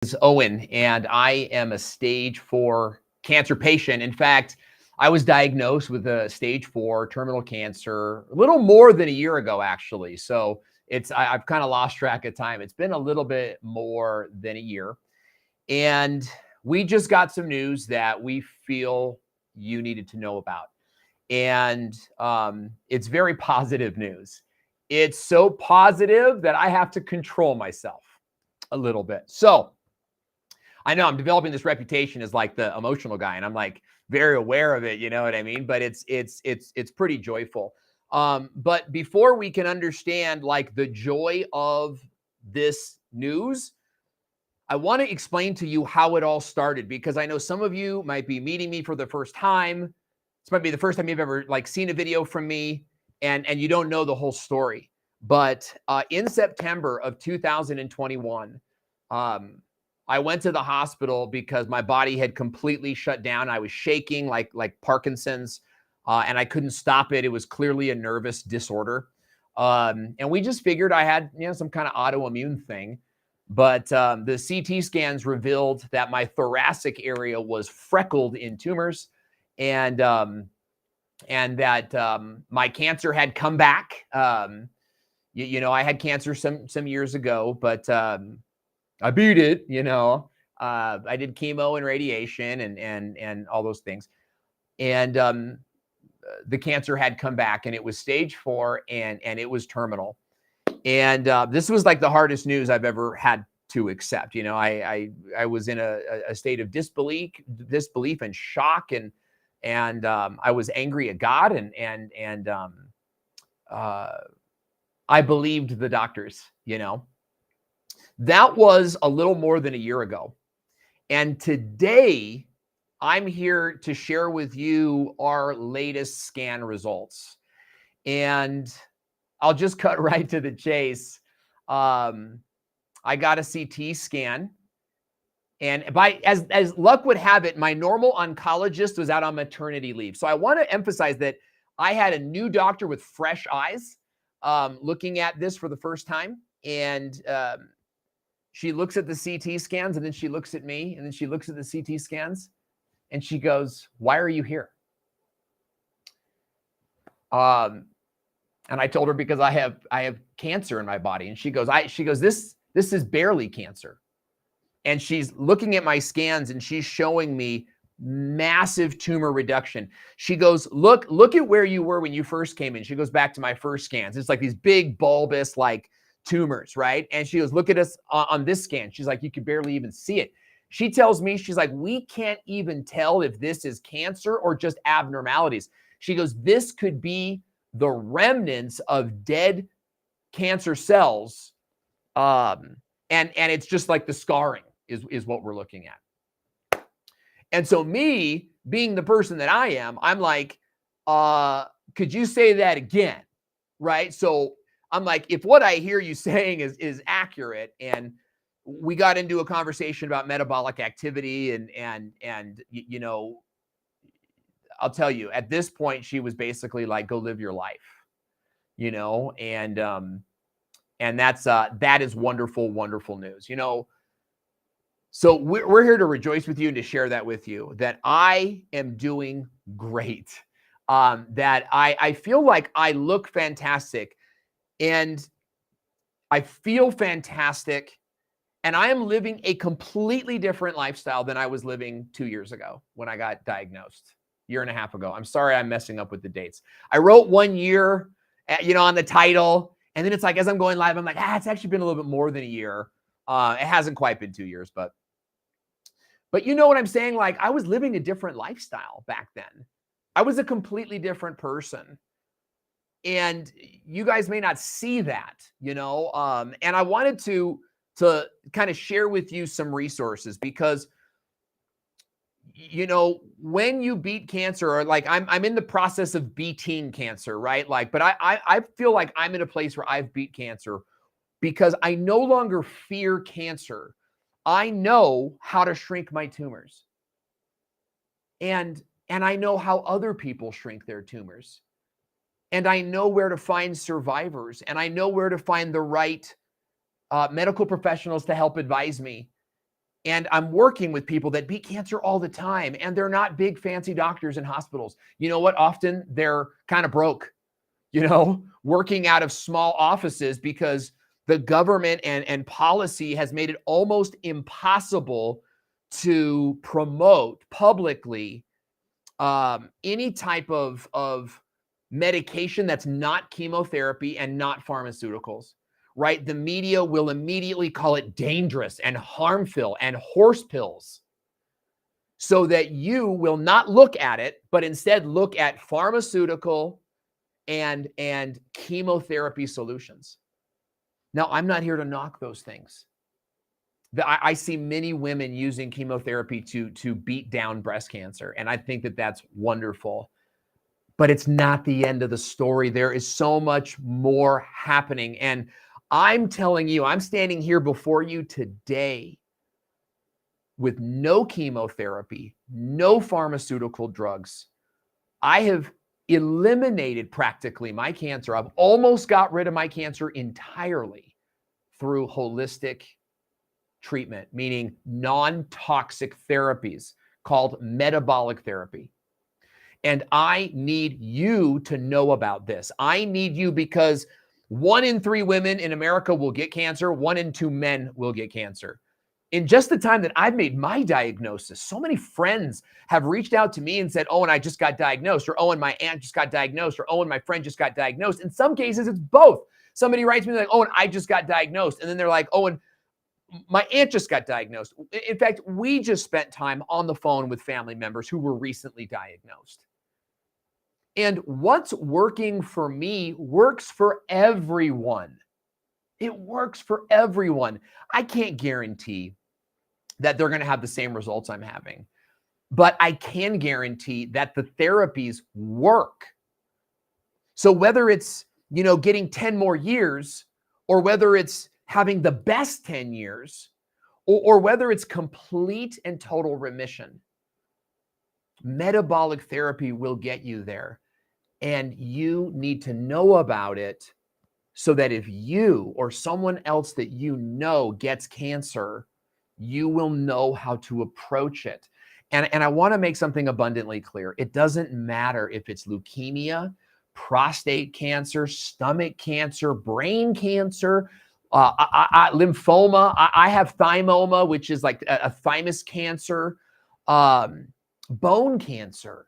Is Owen, and I am a stage 4 cancer patient. In fact, I was diagnosed with a stage 4 terminal cancer a little more than a year ago, actually. So I've kind of lost track of time. It's been a little bit more than a year. And we just got some news that we feel you needed to know about. And it's very positive news. It's so positive that I have to control myself a little bit. So I know I'm developing this reputation as like the emotional guy, and I'm like very aware of it. You know what I mean? But it's pretty joyful. But before we can understand like the joy of this news, I want to explain to you how it all started, because I know some of you might be meeting me for the first time. This might be the first time you've ever like seen a video from me, and you don't know the whole story. But in September of 2021, I went to the hospital because my body had completely shut down. I was shaking like Parkinson's, and I couldn't stop it. It was clearly a nervous disorder. And we just figured I had, some kind of autoimmune thing. But the CT scans revealed that my thoracic area was freckled in tumors, and that my cancer had come back. I had cancer some years ago, but I beat it. I did chemo and radiation and all those things, and the cancer had come back, and it was stage 4, and it was terminal. And this was like the hardest news I've ever had to accept. I was in a state of disbelief and shock, and I was angry at God, and I believed the doctors. That was a little more than a year ago, and today I'm here to share with you our latest scan results. And I'll just cut right to the chase. I got a CT scan, and as luck would have it, my normal oncologist was out on maternity leave. So I want to emphasize that I had a new doctor with fresh eyes looking at this for the first time. And she looks at the CT scans, and then she looks at me, and then she looks at the CT scans, and she goes, "Why are you here?" And I told her, because I have cancer in my body. And she goes, this is barely cancer. And she's looking at my scans, and she's showing me massive tumor reduction. She goes, look at where you were when you first came in. She goes back to my first scans. It's like these big bulbous like tumors, right? And she goes, look at us on this scan. She's like, you could barely even see it. She tells me, she's like, we can't even tell if this is cancer or just abnormalities. She goes, this could be the remnants of dead cancer cells. And it's just like the scarring is what we're looking at. And so me being the person that I am, I'm like, could you say that again? Right? So I'm like, if what I hear you saying is accurate, and we got into a conversation about metabolic activity, and I'll tell you, at this point, she was basically like, go live your life, and that is wonderful, wonderful news, So we're here to rejoice with you and to share that with you, that I am doing great, that I feel like I look fantastic, and I feel fantastic, and I am living a completely different lifestyle than I was living 2 years ago when I got diagnosed. Year and a half ago. I'm sorry, I'm messing up with the dates. I wrote 1 year, on the title, and then it's like, as I'm going live, I'm like, it's actually been a little bit more than a year. It hasn't quite been 2 years, but you know what I'm saying? Like, I was living a different lifestyle back then. I was a completely different person, and you guys may not see that, and I wanted to kind of share with you some resources, because when you beat cancer, or like I'm in the process of beating cancer, right? Like, but I feel like I'm in a place where I've beat cancer because I no longer fear cancer. I know how to shrink my tumors. And I know how other people shrink their tumors. And I know where to find survivors, and I know where to find the right medical professionals to help advise me. And I'm working with people that beat cancer all the time, and they're not big fancy doctors in hospitals. You know what? Often they're kind of broke, working out of small offices because the government and policy has made it almost impossible to promote publicly any type of medication that's not chemotherapy and not pharmaceuticals, right? The media will immediately call it dangerous and harmful and horse pills, so that you will not look at it, but instead look at pharmaceutical and chemotherapy solutions. Now, I'm not here to knock those things. I see many women using chemotherapy to beat down breast cancer, and I think that that's wonderful. But it's not the end of the story. There is so much more happening. And I'm telling you, I'm standing here before you today with no chemotherapy, no pharmaceutical drugs. I have eliminated practically my cancer. I've almost got rid of my cancer entirely through holistic treatment, meaning non-toxic therapies called metabolic therapy. And I need you to know about this. I need you because 1 in 3 women in America will get cancer. 1 in 2 men will get cancer. In just the time that I've made my diagnosis, so many friends have reached out to me and said, "Owen, I just got diagnosed," or "Owen, my aunt just got diagnosed," or "Owen, my friend just got diagnosed." In some cases, it's both. Somebody writes me like, "Owen, I just got diagnosed." And then they're like, "Owen, my aunt just got diagnosed." In fact, we just spent time on the phone with family members who were recently diagnosed. And what's working for me works for everyone. It works for everyone. I can't guarantee that they're going to have the same results I'm having, but I can guarantee that the therapies work. So whether it's, getting 10 more years, or whether it's having the best 10 years, or whether it's complete and total remission, metabolic therapy will get you there. And you need to know about it so that if you or someone else that you know gets cancer, you will know how to approach it. And I want to make something abundantly clear. It doesn't matter if it's leukemia, prostate cancer, stomach cancer, brain cancer, lymphoma. I have thymoma, which is like a thymus cancer, bone cancer.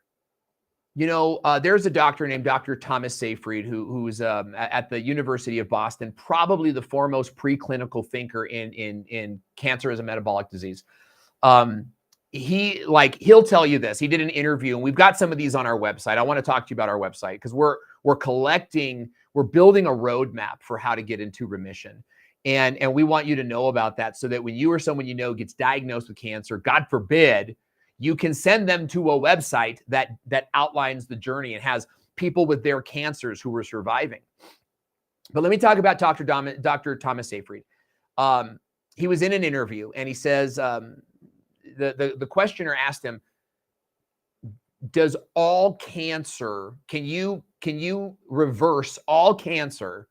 There's a doctor named Dr. Thomas Seyfried who's at the University of Boston, probably the foremost preclinical thinker in cancer as a metabolic disease. He'll tell you this. He did an interview, and we've got some of these on our website. I want to talk to you about our website because we're building a roadmap for how to get into remission. And we want you to know about that so that when you or someone gets diagnosed with cancer, God forbid, you can send them to a website that outlines the journey and has people with their cancers who are surviving. But let me talk about Dr. Thomas Seyfried. He was in an interview, and he says, the questioner asked him, "Does all cancer, can you reverse all cancer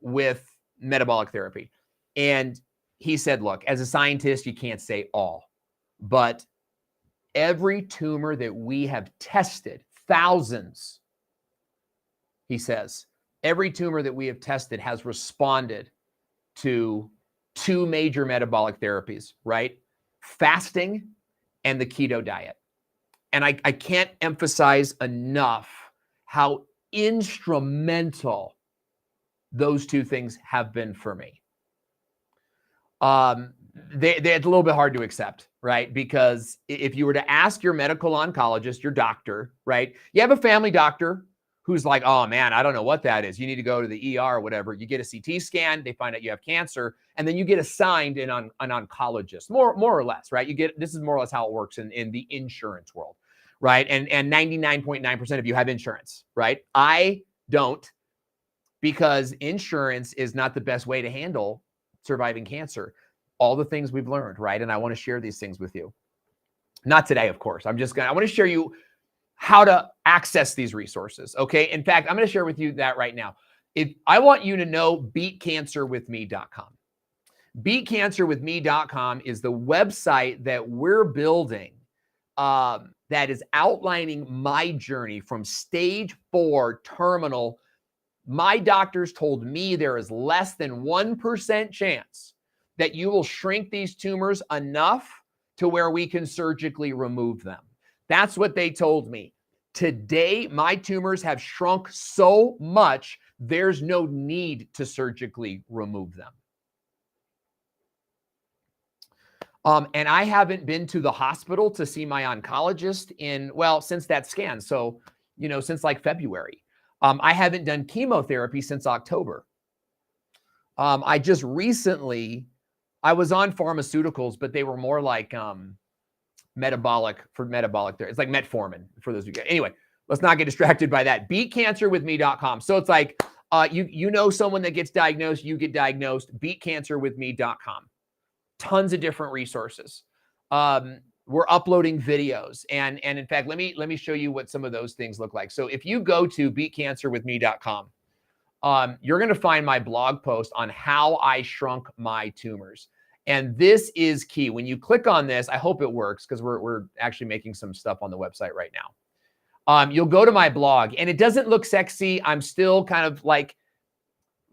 with metabolic therapy?" And he said, "Look, as a scientist, you can't say all, but every tumor that we have tested, thousands," he says, "every tumor that we have tested has responded to 2 major metabolic therapies, right? Fasting and the keto diet." And I can't emphasize enough how instrumental those 2 things have been for me. It's a little bit hard to accept, right? Because if you were to ask your medical oncologist, your doctor, right? You have a family doctor who's like, "Oh man, I don't know what that is. You need to go to the ER or whatever." You get a CT scan, they find out you have cancer, and then you get assigned an oncologist, more or less, right? This is more or less how it works in the insurance world, right? And 99.9% of you have insurance, right? I don't, because insurance is not the best way to handle surviving cancer. All the things we've learned, right? And I want to share these things with you. Not today, of course. I want to share you how to access these resources, okay? In fact, I'm going to share with you that right now. If I want you to know, beatcancerwithme.com. beatcancerwithme.com is the website that we're building that is outlining my journey from stage 4 terminal. My doctors told me there is less than 1% chance that you will shrink these tumors enough to where we can surgically remove them. That's what they told me. Today, my tumors have shrunk so much, there's no need to surgically remove them. And I haven't been to the hospital to see my oncologist since that scan. So, since like February. I haven't done chemotherapy since October. I just recently, I was on pharmaceuticals, but they were more like metabolic therapy. It's like metformin for those of you guys. Anyway, let's not get distracted by that. Beatcancerwithme.com. So it's like, you know someone that gets diagnosed, you get diagnosed. Beatcancerwithme.com. Tons of different resources. We're uploading videos. And in fact, let me show you what some of those things look like. So if you go to beatcancerwithme.com, you're going to find my blog post on how I shrunk my tumors. And this is key. When you click on this, I hope it works because we're actually making some stuff on the website right now. You'll go to my blog and it doesn't look sexy. I'm still kind of like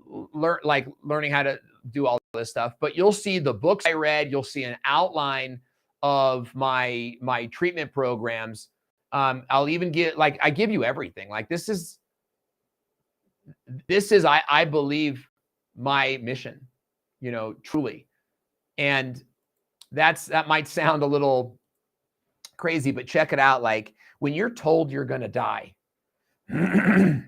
learning how to do all this stuff, but you'll see the books I read. You'll see an outline of my treatment programs. I'll even I give you everything. Like this is I believe my mission, truly. And that might sound a little crazy, but check it out. Like when you're told you're going to die, and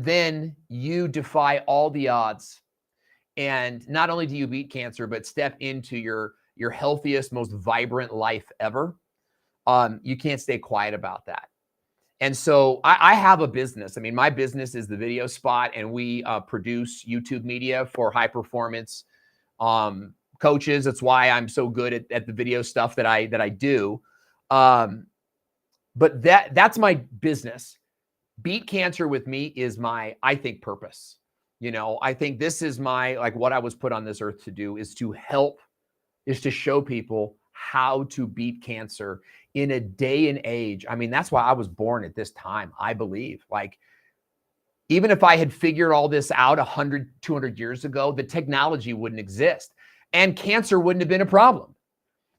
then you defy all the odds. And not only do you beat cancer, but step into your healthiest, most vibrant life ever. You can't stay quiet about that. And so I have a business. I mean, my business is the Video Spot, and we produce YouTube media for high performance coaches. That's why I'm so good at the video stuff that I do. But that's my business. Beat Cancer with Me is my, I think, purpose. I think this is my, what I was put on this earth to do is to show people how to beat cancer in a day and age. I mean, that's why I was born at this time, I believe. Even if I had figured all this out 100, 200 years ago, the technology wouldn't exist and cancer wouldn't have been a problem.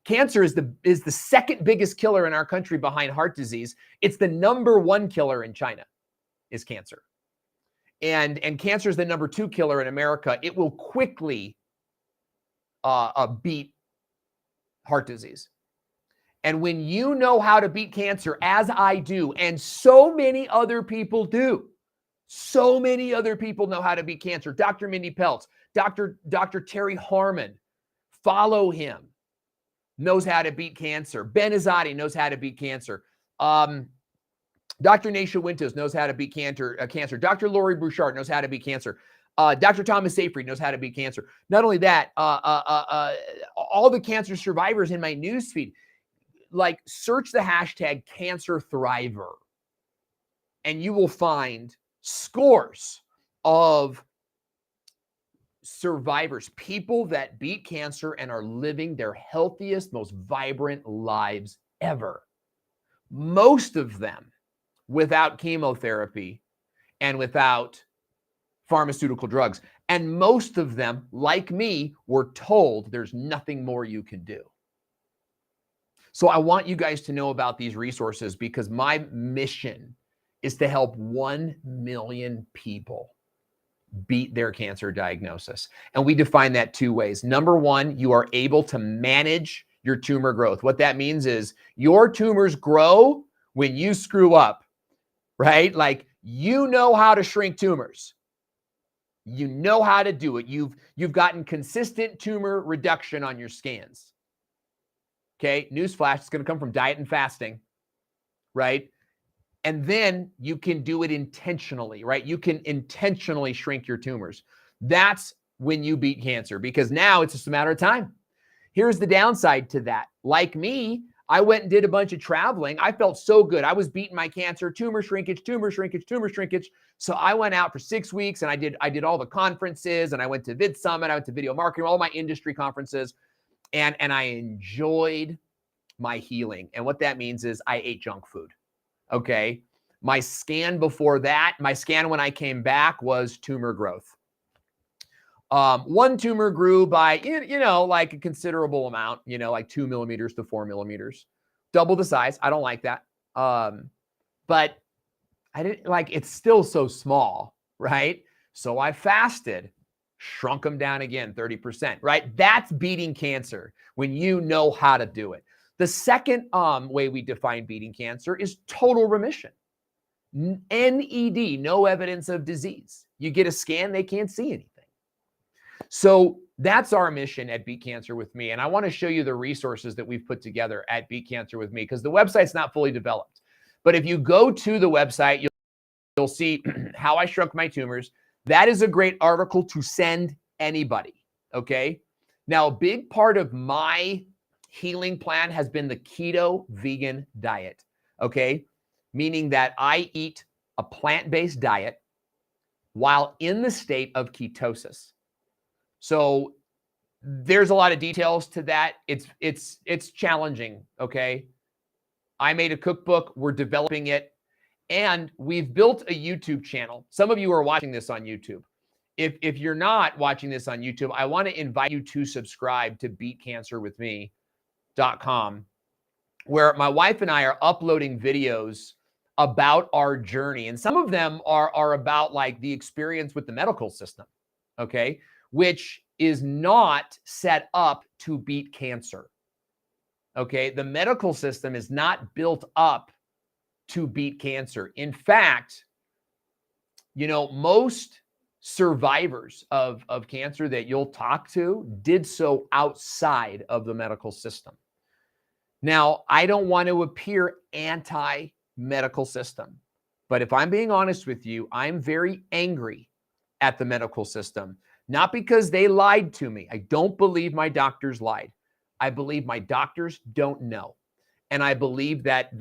Cancer is the second biggest killer in our country behind heart disease. It's the number 1 killer in China is cancer. And cancer is the number 2 killer in America. It will quickly beat heart disease. And when you know how to beat cancer, as I do, and so many other people do, so many other people know how to beat cancer. Dr. Mindy Peltz, Dr. Terry Harmon, follow him, knows how to beat cancer. Ben Azadi knows how to beat cancer. Dr. Naisha Wintos knows how to beat cancer. Dr. Laurie Bouchard knows how to beat cancer. Dr. Thomas Seyfried knows how to beat cancer. Not only that, all the cancer survivors in my newsfeed, search the hashtag Cancer Thriver, and you will find scores of survivors, people that beat cancer and are living their healthiest, most vibrant lives ever. Most of them without chemotherapy and without pharmaceutical drugs. And most of them, like me, were told there's nothing more you can do. So I want you guys to know about these resources because my mission is to help 1 million people beat their cancer diagnosis. And we define that 2 ways. Number 1, you are able to manage your tumor growth. What that means is your tumors grow when you screw up, right? You know how to shrink tumors. You know how to do it. You've gotten consistent tumor reduction on your scans. Okay, newsflash, it's going to come from diet and fasting, right? And then you can do it intentionally, right? You can intentionally shrink your tumors. That's when you beat cancer because now it's just a matter of time. Here's the downside to that. Like me, I went and did a bunch of traveling. I felt so good. I was beating my cancer, tumor shrinkage, tumor shrinkage, tumor shrinkage. So I went out for 6 weeks and I did all the conferences, and I went to Vid Summit, I went to Video Marketing, all my industry conferences, and I enjoyed my healing. And what that means is I ate junk food. Okay. My scan before that, my scan when I came back was tumor growth. One tumor grew by, like a considerable amount, like 2 millimeters to 4 millimeters, double the size. I don't like that. But I didn't like, it's still so small, right? So I fasted, shrunk them down again, 30%, right? That's beating cancer when you know how to do it. The second way we define beating cancer is total remission. NED, no evidence of disease. You get a scan, they can't see anything. So that's our mission at Beat Cancer With Me. And I want to show you the resources that we've put together at Beat Cancer With Me, because the website's not fully developed. But if you go to the website, you'll see how I shrunk my tumors. That is a great article to send anybody, okay? Now, a big part of my healing plan has been the keto vegan diet, okay? Meaning that I eat a plant-based diet while in the state of ketosis. So there's a lot of details to that. It's challenging, okay? I made a cookbook, we're developing it, and we've built a YouTube channel. Some of you are watching this on YouTube. If you're not watching this on YouTube, I want to invite you to subscribe to beatcancerwithme.com, where my wife and I are uploading videos about our journey. And some of them are about like the experience with the medical system, okay? Which is not set up to beat cancer. Okay, the medical system is not built up to beat cancer. In fact, most survivors of cancer that you'll talk to did so outside of the medical system. Now, I don't want to appear anti-medical system, but if I'm being honest with you, I'm very angry at the medical system. Not because they lied to me. I don't believe my doctors lied. I believe my doctors don't know. And I believe that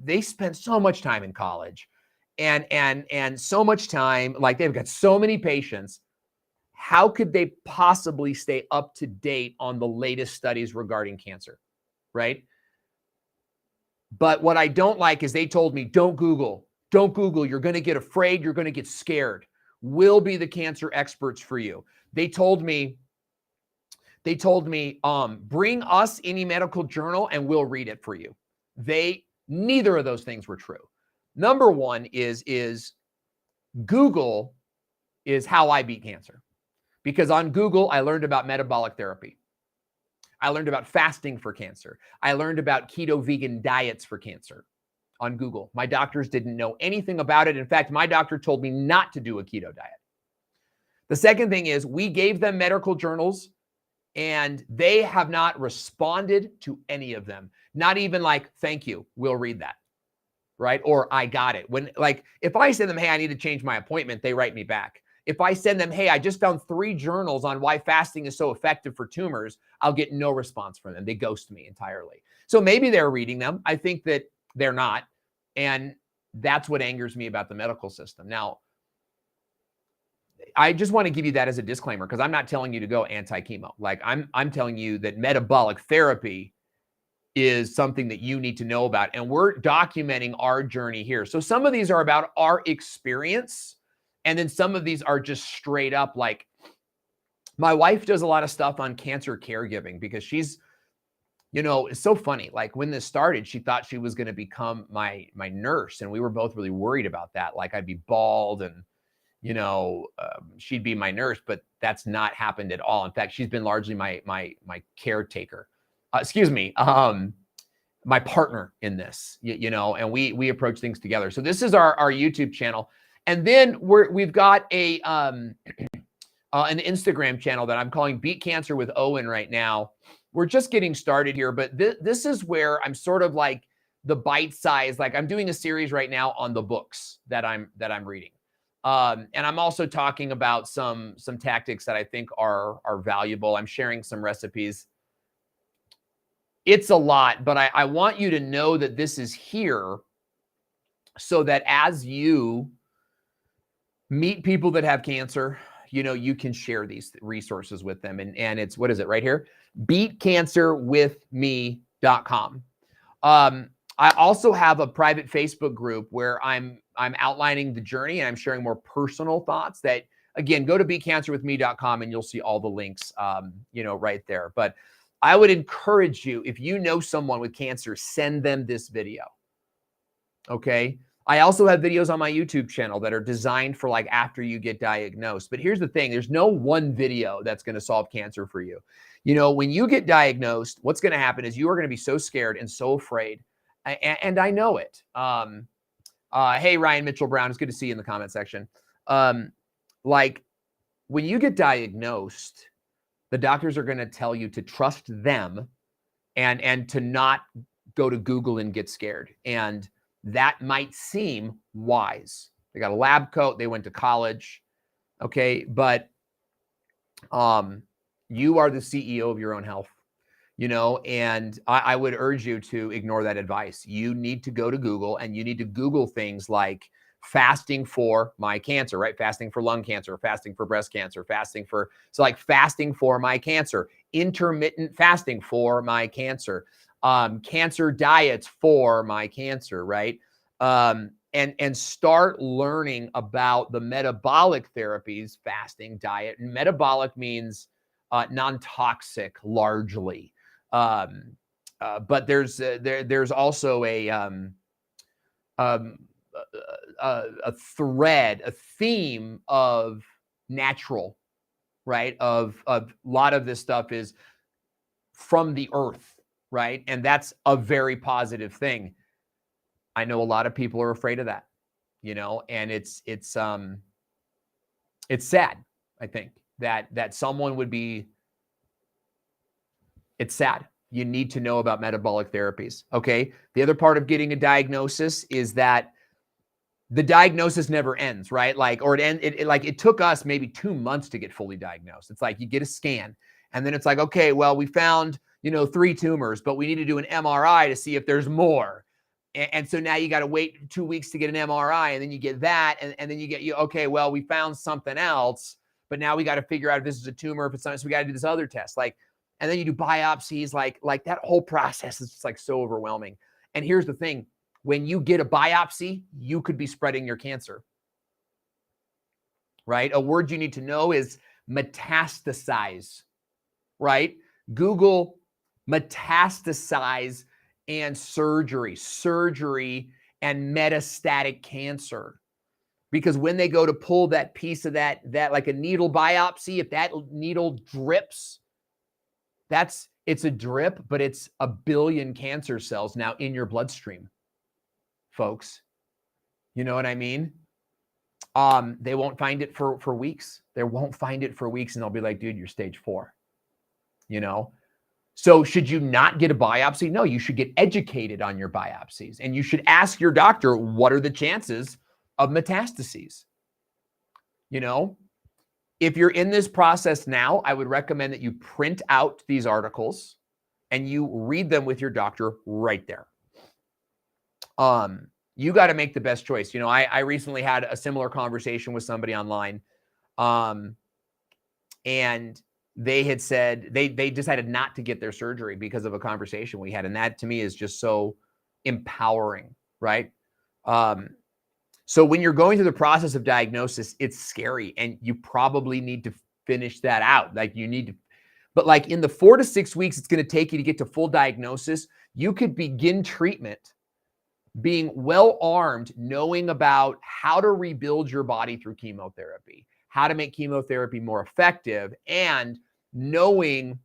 they spend so much time in college and so much time, like they've got so many patients. How could they possibly stay up to date on the latest studies regarding cancer, right? But what I don't like is they told me, don't Google. You're going to get afraid. You're going to get scared. We'll be the cancer experts for you. They told me, bring us any medical journal and we'll read it for you. Neither of those things were true. Number one is Google is how I beat cancer, because on Google, I learned about metabolic therapy. I learned about fasting for cancer. I learned about keto vegan diets for cancer on Google. My doctors didn't know anything about it. In fact, my doctor told me not to do a keto diet. The second thing is we gave them medical journals and they have not responded to any of them. Not even like, thank you, we'll read that, right? Or I got it. If I send them, hey, I need to change my appointment, they write me back. If I send them, hey, I just found 3 journals on why fasting is so effective for tumors, I'll get no response from them. They ghost me entirely. So maybe they're reading them. I think that they're not. And that's what angers me about the medical system. Now, I just want to give you that as a disclaimer, because I'm not telling you to go anti-chemo. Like I'm telling you that metabolic therapy is something that you need to know about. And we're documenting our journey here. So some of these are about our experience. And then some of these are just straight up like, my wife does a lot of stuff on cancer caregiving because she's, it's so funny. Like when this started, she thought she was going to become my nurse. And we were both really worried about that. Like I'd be bald and, she'd be my nurse, but that's not happened at all. In fact, she's been largely my caretaker, my partner in this, and we approach things together. So this is our YouTube channel. And then we've got an Instagram channel that I'm calling Beat Cancer with Owen right now. We're just getting started here, but this is where I'm sort of like the bite size, like I'm doing a series right now on the books that I'm reading. And I'm also talking about some tactics that I think are valuable. I'm sharing some recipes. it's a lot, but I want you to know that this is here so that as you meet people that have cancer, you can share these resources with them. And it's, what is it right here? beatcancerwithme.com. I also have a private Facebook group where I'm outlining the journey and I'm sharing more personal thoughts that, again, go to beatcancerwithme.com and you'll see all the links, right there. But I would encourage you, if you know someone with cancer, send them this video. Okay. I also have videos on my YouTube channel that are designed for like after you get diagnosed. But here's the thing, there's no one video that's going to solve cancer for you. When you get diagnosed, what's going to happen is you are going to be so scared and so afraid. And I know it. Hey, Ryan Mitchell Brown, it's good to see you in the comment section. Like when you get diagnosed, the doctors are going to tell you to trust them and to not go to Google and get scared. And that might seem wise. They got a lab coat. They went to college. Okay. But you are the CEO of your own health, and I would urge you to ignore that advice. You need to go to Google and you need to Google things like fasting for my cancer, right? Fasting for lung cancer, fasting for breast cancer, fasting for my cancer, intermittent fasting for my cancer, cancer diets for my cancer, right? And start learning about the metabolic therapies, fasting, diet. And metabolic means non-toxic largely. But there's also a thread, a theme of natural, right? Of a lot of this stuff is from the earth, right? And that's a very positive thing. I know a lot of people are afraid of that, and it's sad, I think, that someone would be. It's sad. You need to know about metabolic therapies. Okay. The other part of getting a diagnosis is that the diagnosis never ends, right? It took us maybe 2 months to get fully diagnosed. It's like you get a scan and then it's like, okay, well, we found, 3 tumors, but we need to do an MRI to see if there's more. And so now you got to wait 2 weeks to get an MRI, and then you get that. And then okay, well, we found something else, but now we got to figure out if this is a tumor, if it's not, so we got to do this other test. And then you do biopsies, like that whole process is just like so overwhelming. And here's the thing, when you get a biopsy, you could be spreading your cancer, right? A word you need to know is metastasize, right? Google metastasize and surgery and metastatic cancer. Because when they go to pull that piece of that like a needle biopsy, if that needle drips, it's a drip, but it's 1 billion cancer cells now in your bloodstream, folks. You know what I mean? They won't find it for weeks. They won't find it for weeks, and they'll be like, dude, you're stage 4, So should you not get a biopsy? No, you should get educated on your biopsies, and you should ask your doctor, what are the chances of metastases? If you're in this process now, I would recommend that you print out these articles and you read them with your doctor right there. You got to make the best choice. I recently had a similar conversation with somebody online, and they had said they decided not to get their surgery because of a conversation we had. And that to me is just so empowering, right? So when you're going through the process of diagnosis, it's scary, and you probably need to finish that out. But like in the 4 to 6 weeks it's going to take you to get to full diagnosis, you could begin treatment being well armed, knowing about how to rebuild your body through chemotherapy, how to make chemotherapy more effective, and knowing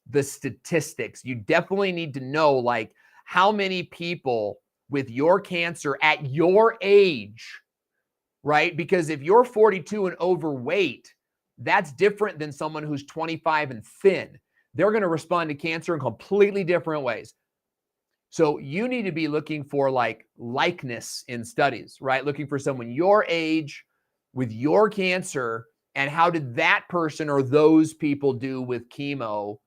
the statistics. You definitely need to know like how many people with your cancer at your age, right? Because if you're 42 and overweight, that's different than someone who's 25 and thin. They're going to respond to cancer in completely different ways. So you need to be looking for like likeness in studies, right? Looking for someone your age with your cancer, and how did that person or those people do with chemo?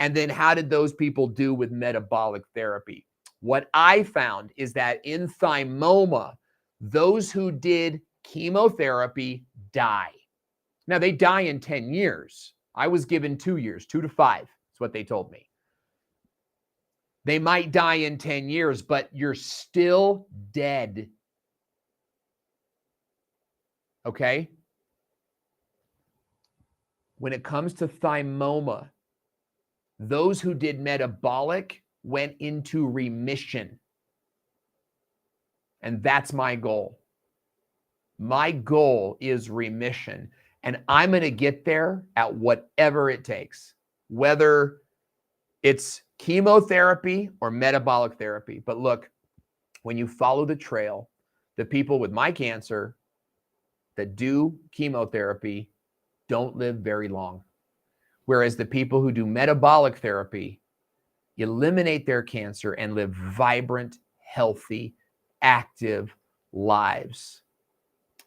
And then how did those people do with metabolic therapy? What I found is that in thymoma, those who did chemotherapy die. Now, they die in 10 years. I was given 2 years, 2 to 5. That's what they told me. They might die in 10 years, but you're still dead. Okay? When it comes to thymoma, those who did metabolic went into remission. And that's my goal. My goal is remission. And I'm going to get there at whatever it takes, whether it's chemotherapy or metabolic therapy. But look, when you follow the trail, the people with my cancer that do chemotherapy don't live very long. Whereas the people who do metabolic therapy eliminate their cancer and live vibrant, healthy, active lives.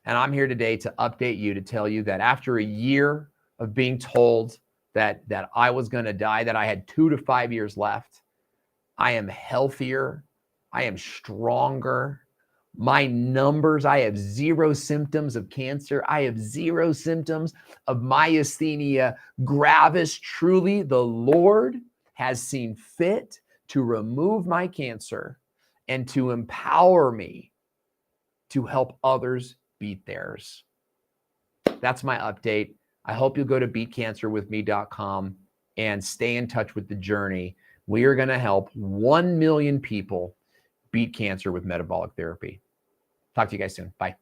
And I'm here today to update you, to tell you that after a year of being told that I was going to die, that I had 2 to 5 years left, I am healthier. I am stronger. My numbers, I have 0 symptoms of cancer. I have 0 symptoms of myasthenia gravis. Truly, the Lord has seen fit to remove my cancer and to empower me to help others beat theirs. That's my update. I hope you'll go to beatcancerwithme.com and stay in touch with the journey. We are going to help 1 million people beat cancer with metabolic therapy. Talk to you guys soon. Bye.